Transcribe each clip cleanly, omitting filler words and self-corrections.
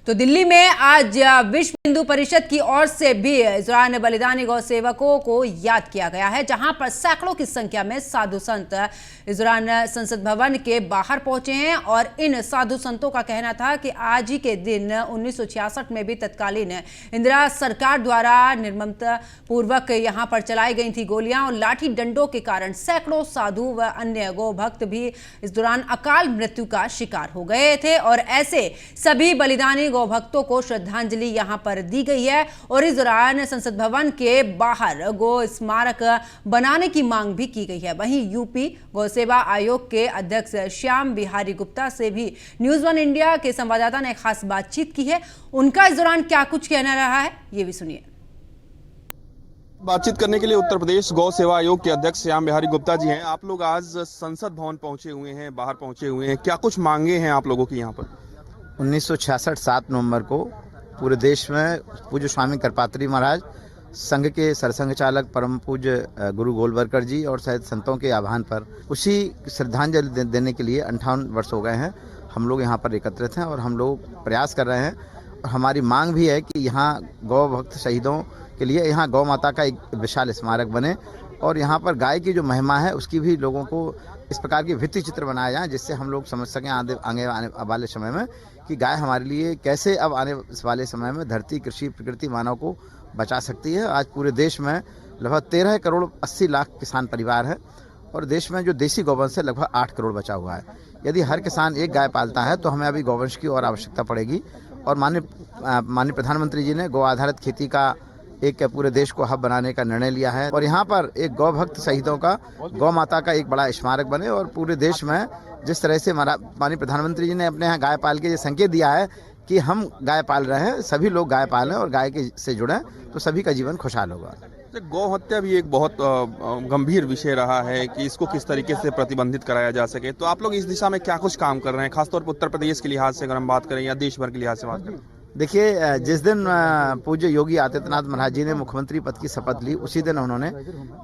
तो दिल्ली में आज विश्व हिंदू परिषद की ओर से भी इस दौरान बलिदानी गौ सेवकों को याद किया गया है, जहां पर सैकड़ों की संख्या में साधु संत इस दौरान संसद भवन के बाहर पहुंचे हैं। और इन साधु संतों का कहना था कि आज ही के दिन 1966 में भी तत्कालीन इंदिरा सरकार द्वारा निर्ममता पूर्वक यहां पर चलाई गई थी गोलियां और लाठी डंडों के कारण सैकड़ों साधु व अन्य गौ भक्त भी इस दौरान अकाल मृत्यु का शिकार हो गए थे। और ऐसे सभी बलिदानी गौ भक्तों को श्रद्धांजलि यहां पर दी गई है। और इस दौरान संसद भवन के बाहर गौ स्मारक बनाने की मांग भी की गई है। वहीं यूपी गौ सेवा आयोग के अध्यक्ष श्याम बिहारी गुप्ता से भी न्यूज़ वन इंडिया के संवाददाता ने खास बातचीत की है। उनका इस दौरान क्या कुछ कहना रहा है, ये भी सुनिए। बातचीत करने के लिए उत्तर प्रदेश गौ सेवा आयोग के अध्यक्ष श्याम बिहारी गुप्ता जी हैं। आप लोग आज संसद भवन पहुंचे हुए हैं, बाहर पहुंचे हुए हैं, क्या कुछ मांगे हैं आप लोगों की यहाँ पर? 1966 7 नवंबर को पूरे देश में पूज्य स्वामी करपात्री महाराज, संघ के सरसंघ चालक परम पूज्य गुरु गोलवलकर जी और सहित संतों के आह्वान पर उसी श्रद्धांजलि देने के लिए 58 वर्ष हो गए हैं हम लोग यहाँ पर एकत्रित हैं। और हम लोग प्रयास कर रहे हैं और हमारी मांग भी है कि यहाँ गौ भक्त शहीदों के लिए यहाँ गौ माता का एक विशाल स्मारक बने और यहाँ पर गाय की जो महिमा है उसकी भी लोगों को इस प्रकार की भित्ति चित्र बनाया जाए, जिससे हम लोग समझ सकें आगे आने वाले समय में कि गाय हमारे लिए कैसे अब आने वाले समय में धरती, कृषि, प्रकृति, मानव को बचा सकती है। आज पूरे देश में लगभग 13 करोड़ 80 लाख किसान परिवार है और देश में जो देसी गौवंश है लगभग 8 करोड़ बचा हुआ है। यदि हर किसान एक गाय पालता है तो हमें अभी गौवंश की और आवश्यकता पड़ेगी। और माननीय प्रधानमंत्री जी ने गौ आधारित खेती का एक पूरे देश को हब बनाने का निर्णय लिया है और यहाँ पर एक गौ भक्त शहीदों का, गौ माता का एक बड़ा स्मारक बने। और पूरे देश में जिस तरह से माननीय प्रधानमंत्री जी ने अपने यहाँ गाय पाल के ये संकेत दिया है कि हम गाय पाल रहे हैं, सभी लोग गाय पालें और गाय के से जुड़ें तो सभी का जीवन खुशहाल होगा। गौ हत्या भी एक बहुत गंभीर विषय रहा है कि इसको किस तरीके से प्रतिबंधित कराया जा सके, तो आप लोग इस दिशा में क्या कुछ काम कर रहे हैं, खासतौर पर उत्तर प्रदेश के लिहाज से अगर हम बात करें या देश भर के लिहाज से बात करें? देखिए, जिस दिन पूज्य योगी आदित्यनाथ महाराज जी ने मुख्यमंत्री पद की शपथ ली उसी दिन उन्होंने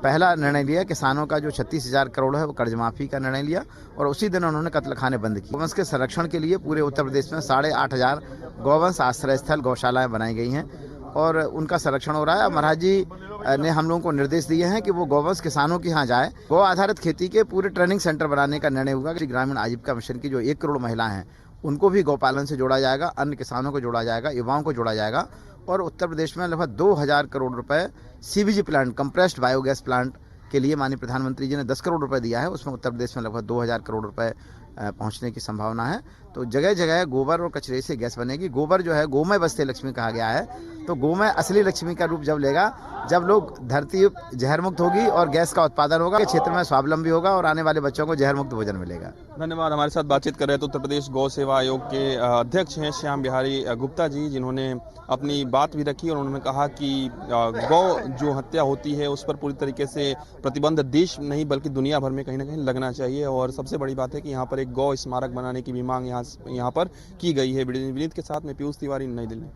पहला निर्णय लिया, किसानों का जो 36,000 करोड़ है वो कर्ज माफी का निर्णय लिया और उसी दिन उन्होंने कत्लखाने बंद किए। गौवंश के संरक्षण के लिए पूरे उत्तर प्रदेश में 8,500 गौवंश आश्रय स्थल, गौशालाएं बनाई गई हैं और उनका संरक्षण हो रहा है। महाराज जी ने हम लोगों को निर्देश दिए हैं कि वो गौवंश किसानों के यहाँ जाए। गौ आधारित खेती के पूरे ट्रेनिंग सेंटर बनाने का निर्णय हुआ कि ग्रामीण आजीविका मिशन की जो 1 करोड़ महिलाएं हैं उनको भी गौपालन से जोड़ा जाएगा, अन्य किसानों को जोड़ा जाएगा, युवाओं को जोड़ा जाएगा। और उत्तर प्रदेश में लगभग 2,000 करोड़ रुपए CBG plant, compressed biogas plant के लिए माननीय प्रधानमंत्री जी ने 10 करोड़ रुपए दिया है। उसमें उत्तर प्रदेश में लगभग 2,000 करोड़ रुपए पहुंचने की संभावना है। तो जगह जगह गोबर और कचरे से गैस बनेगी। गोबर जो है गोमय बस्ते लक्ष्मी कहा गया है, तो गोमय असली लक्ष्मी का रूप जब लेगा जब लोग धरती जहर मुक्त होगी और गैस का उत्पादन होगा, क्षेत्र में स्वावलंबी होगा और आने वाले बच्चों को जहर मुक्त भोजन मिलेगा। धन्यवाद। हमारे साथ बातचीत कर रहे थे उत्तर प्रदेश गौ सेवा आयोग के अध्यक्ष हैं श्याम बिहारी गुप्ता जी, जिन्होंने अपनी बात भी रखी और उन्होंने कहा कि गौ जो हत्या होती है उस पर पूरी तरीके से प्रतिबंध देश नहीं बल्कि दुनिया भर में कहीं ना कहीं लगना चाहिए। और सबसे बड़ी बात है कि यहाँ पर एक गौ स्मारक बनाने की भी मांग यहाँ पर की गई है। विनीत के साथ में पीयूष तिवारी, नई दिल्ली।